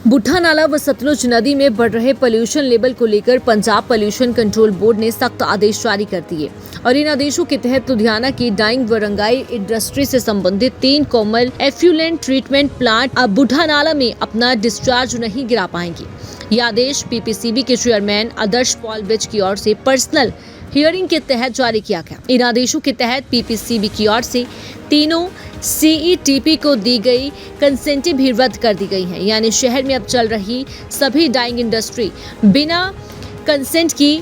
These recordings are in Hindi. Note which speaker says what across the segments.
Speaker 1: बुढ़ा नाला व सतलुज नदी में बढ़ रहे पोल्यूशन लेवल को लेकर पंजाब पोल्यूशन कंट्रोल बोर्ड ने सख्त आदेश जारी कर दिए और इन आदेशों के तहत लुधियाना की डाइंग व रंगाई इंडस्ट्री से संबंधित 3 कॉमन एफ्लुएंट ट्रीटमेंट प्लांट अब बुढ़ा नाला में अपना डिस्चार्ज नहीं गिरा पाएंगे। यह आदेश पीपीसीबी के चेयरमैन आदर्श पॉल विज की ओर से पर्सनल हियरिंग के तहत जारी किया गया। इन आदेशों के तहत पीपीसीबी की ओर से तीनों सीईटीपी को दी गई कंसेंटें भी रद्द कर दी गई हैं, यानी शहर में अब चल रही सभी डाइंग इंडस्ट्री बिना कंसेंट की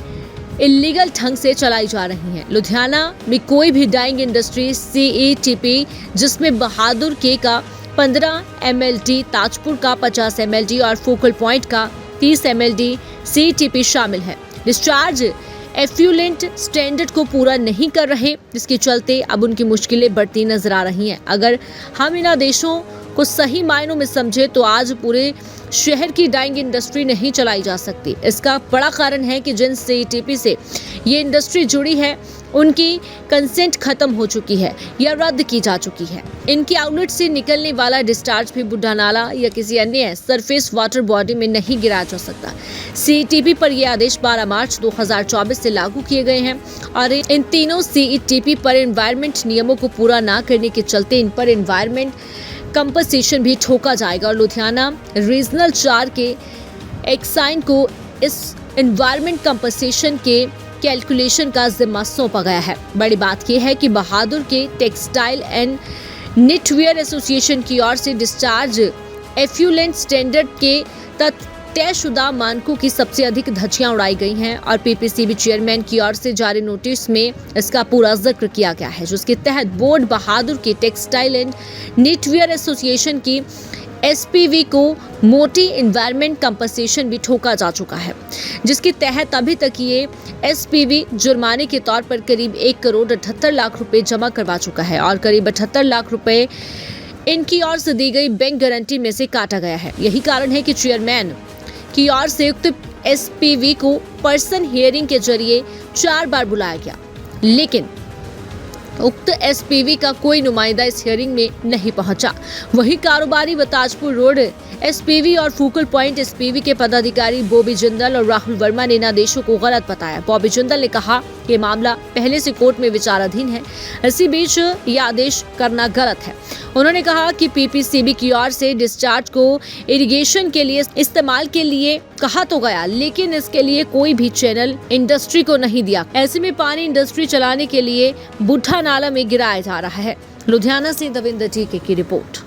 Speaker 1: इलीगल ढंग से चलाई जा रही हैं। लुधियाना में कोई भी डाइंग इंडस्ट्री सीईटीपी जिसमें बहादुर के का 15 mld, ताजपुर का 50 mld और फोकल पॉइंट का 30 mld सीईटीपी शामिल है, डिस्चार्ज एफ्लुएंट स्टैंडर्ड को पूरा नहीं कर रहे, जिसके चलते अब उनकी मुश्किलें बढ़ती नजर आ रही हैं। अगर हम इन आदेशों को सही मायनों में समझे तो आज पूरे शहर की डाइंग इंडस्ट्री नहीं चलाई जा सकती। इसका बड़ा कारण है कि जिन सीईटीपी से ये इंडस्ट्री जुड़ी है उनकी कंसेंट खत्म हो चुकी है या रद्द की जा चुकी है। इनकी आउटलेट से निकलने वाला डिस्चार्ज भी बुढ़ा नाला या किसी अन्य सरफेस वाटर बॉडी में नहीं गिराया जा सकता। सीईटीपी पर यह आदेश 12 मार्च 2024 से लागू किए गए हैं और इन तीनों सीईटीपी पर एनवायरमेंट नियमों को पूरा न करने के चलते इन पर एनवायरमेंट कंपनसेशन भी ठोका जाएगा और लुधियाना रीजनल 4 के एक्साइन को इस एनवायरमेंट कंपनसेशन के कैलकुलेशन का जिम्मा सौंपा गया है। बड़ी बात यह है कि बहादुर के टेक्सटाइल एंड निटवेयर एसोसिएशन की ओर से डिस्चार्ज एफ्लुएंट स्टैंडर्ड के तयशुदा मानकों की सबसे अधिक धज्जियां उड़ाई गई हैं और पीपीसीबी चेयरमैन की ओर से जारी नोटिस में इसका पूरा जिक्र किया गया है, जिसके तहत बोर्ड बहादुर के टेक्सटाइल एंड निटवेयर एसोसिएशन की एसपीवी को मोटी एनवायरमेंट कंपनसेशन भी ठोका जा चुका है, जिसके तहत अभी तक ये एसपीवी जुर्माने के तौर पर करीब 1 करोड़ 78 लाख रुपए जमा करवा चुका है और करीब 78 लाख रुपए इनकी ओर से दी गई बैंक गारंटी में से काटा गया है। यही कारण है कि चेयरमैन की ओर से उक्त एसपीवी को पर्सन हियरिंग के जरिए 4 बार बुलाया गया, लेकिन उक्त एसपीवी का कोई नुमाइंदा इस हियरिंग में नहीं पहुंचा। वही कारोबारी व ताजपुर रोड एसपीवी और फोकल पॉइंट एसपीवी के पदाधिकारी बॉबी जिंदल और राहुल वर्मा ने इन आदेशों को गलत बताया। बॉबी जिंदल ने कहा कि मामला पहले से कोर्ट में विचाराधीन है, इसी बीच ये आदेश करना गलत है। उन्होंने कहा कि पीपीसीबी की ओर से डिस्चार्ज को इरिगेशन के लिए इस्तेमाल के लिए कहा तो गया, लेकिन इसके लिए कोई भी चैनल इंडस्ट्री को नहीं दिया। ऐसे में पानी इंडस्ट्री चलाने के लिए बुढ़ा नाला में गिराया जा रहा है। लुधियाना से दविंदर जी की रिपोर्ट।